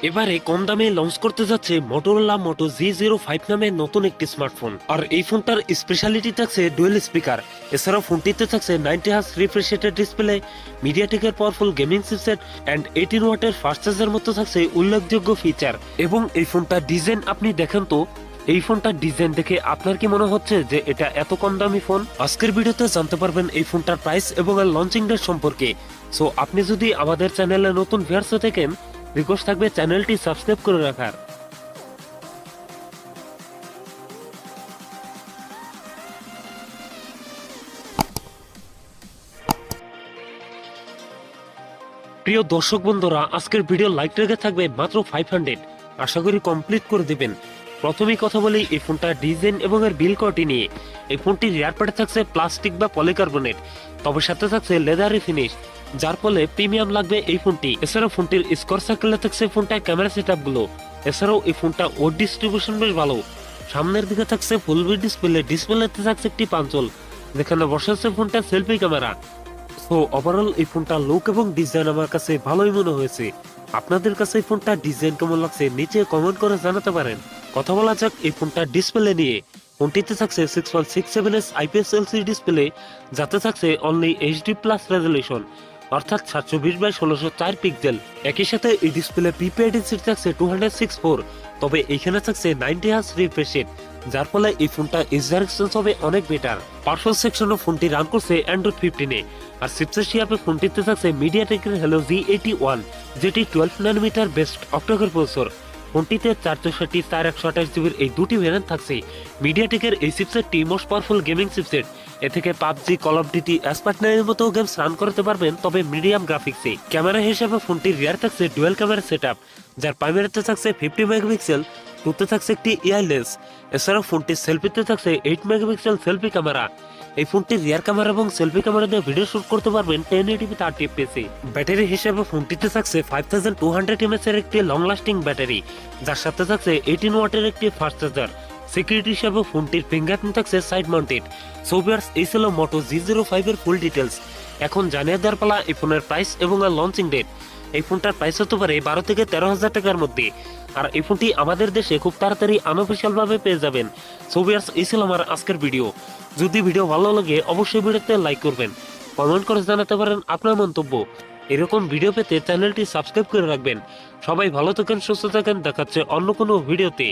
এবারে কম দামে লঞ্চ করতে যাচ্ছে মোটোরোলা মোটো G05 নামে নতুন একটি স্মার্টফোন। আর এই ফোনটার স্পেশালিটি থাকছে ডুয়েল স্পিকার। এছাড়াও ফোনটিতে থাকছে 90 হার্জ রিফ্রেশ রেটের ডিসপ্লে, মিডিয়াটেকের পাওয়ারফুল গেমিং চিপসেট এন্ড 18 ওয়াটের ফাস্ট চার্জার মতো থাকছে উল্লেখযোগ্য ফিচার। এবং এই ফোনটার ডিজাইন আপনি দেখেন তো, এই ফোনটার ডিজাইন দেখে আপনার কি মনে হচ্ছে যে এটা এত কম দামি ফোন? আজকের ভিডিওতে জানতে পারবেন এই ফোনটার প্রাইস এবং এর লঞ্চিং ডেট সম্পর্কে। সো আপনি যদি আমাদের চ্যানেলে নতুন ভিউয়ার্স হয়ে থাকেন, রিকোয়েস্ট থাকবে চ্যানেলটি সাবস্ক্রাইব করে রাখার। প্রিয় দর্শক বন্ধুরা, আজকের ভিডিও লাইক রেখে থাকবে মাত্র 500। আশা করি কমপ্লিট করে দিবেন। প্রথমেই কথা বলি এই ফোনটার ডিজাইন এবং এর বিল কোয়ালিটি নিয়ে। এই ফোনটির রিয়ার পার্টে থাকছে প্লাস্টিক বা পলিকার্বনেট, তবে সাথে থাকছে লেদারি ফিনিশ, যার ফলে প্রিমিয়াম লাগবে এই ফোনটি। এছাড়াও ফোনটির স্কোর সার্কেলে থাকছে ফোনটার ক্যামেরা সেটআপ গুলো। এছাড়াও এই ফোনটা ওড ডিস্ট্রিবিউশন বেশ ভালো। সামনের দিকে থাকছে ফুল ডিসপ্লেতে থাকছে একটি পাঞ্চল, যেখানে বসে আছে ফোনটার সেলফি ক্যামেরা। তো ওভারঅল এই ফোনটা লুক এবং ডিজাইন আমার কাছে ভালোই মনে হয়েছে। আপনাদের কাছে এই ফোনটা ডিজাইন কেমন লাগছে নিচে কমেন্ট করে জানাতে পারেন। কথা বলা যাক এই ফোনটার ডিসপ্লে নিয়ে। ফোনটিতে থাকছে 6.67 IPS LCD ডিসপ্লে, যাতে থাকছে অনলি HD প্লাস রেজলিউশন, অর্থাৎ 720x1604 পিক্সেল। একই সাথে এই ডিসপ্লে পিপিআই ডেনসিটি থাকছে 264, তবে এখানে থাকছে 90 হার্জ রিফ্রেশ রেট, যার ফলে এই ফোনটা ইউজার এক্সপিরিয়েন্স হবে অনেক বেটার। পারফরম্যান্স সেকশনে ফোনটি রান করছে অ্যান্ড্রয়েড 15-এ। আর চিপসেট হিসাবে ফোনটিতে থাকছে মিডিয়াটেকের হেলো G81, যেটি 12 ন্যানোমিটার বেস্ট অক্টোকোর প্রসেসর। ফোনটিতে 464, 128GB এই দুটি ভেরিয়েন্ট থাকছে। মিডিয়াটেকের এই চিপসেটটি মোস্ট পাওয়ারফুল গেমিং চিপসেট। এ থেকে পাবজি, কল অফ ডিউটি, অ্যাসপার্টনারের মতো গেমস রান করতে পারবেন, তবে মিডিয়াম গ্রাফিক্সে। ক্যামেরা হিসেবে ফোনটির রিয়ার থাকছে ডুয়াল ক্যামেরা সেটআপ, যার প্রাইমারিতে থাকছে 50 মেগাপিক্সেল, টুতে থাকছে একটি এআই লেন্স। এছাড়াও ফোনটির সেলফিতে থাকছে 8 মেগাপিক্সেল সেলফি ক্যামেরা। এই ফোনটির রিয়ার ক্যামেরা এবং সেলফি ক্যামেরা দিয়ে ভিডিও শুট করতে পারবেন 1080p 30 fps। ব্যাটারি হিসেবে ফোনটিতে থাকছে 5200 mAh এর একটি লং লাস্টিং ব্যাটারি, যার সাথে থাকছে 18 ওয়াটের একটি ফাস্ট চার্জার। সিকিউরিটি হিসেবে ফোনটির ফিঙ্গারপ্রিন্ট থাকছে সাইড মাউন্টেড। সো ভিউয়ার্স, এই ছিল মোটো G05 এর ফুল ডিটেলস। এখন জানিয়ে দেওয়ার পালা এই ফোনের প্রাইস এবং এর লঞ্চিং ডেট। এই ফোনটার প্রাইস হতে পারে 12 থেকে 13,000 টাকার মধ্যে। আর এই ফোনটি আমাদের দেশে খুব তাড়াতাড়ি আনঅফিসিয়াল ভাবে পেয়ে যাবেন। সো ভিউয়ার্স, এই ছিল আমার আজকের ভিডিও। যদি ভিডিও ভালো লাগে অবশ্যই ভিডিওতে লাইক করবেন, কমেন্ট করে জানাতে পারেন আপনার মন্তব্য। এরকম ভিডিও পেতে চ্যানেলটি সাবস্ক্রাইব করে রাখবেন। সবাই ভালো থাকেন, সুস্থ থাকেন, দেখাচ্ছে অন্য কোনো ভিডিওতে।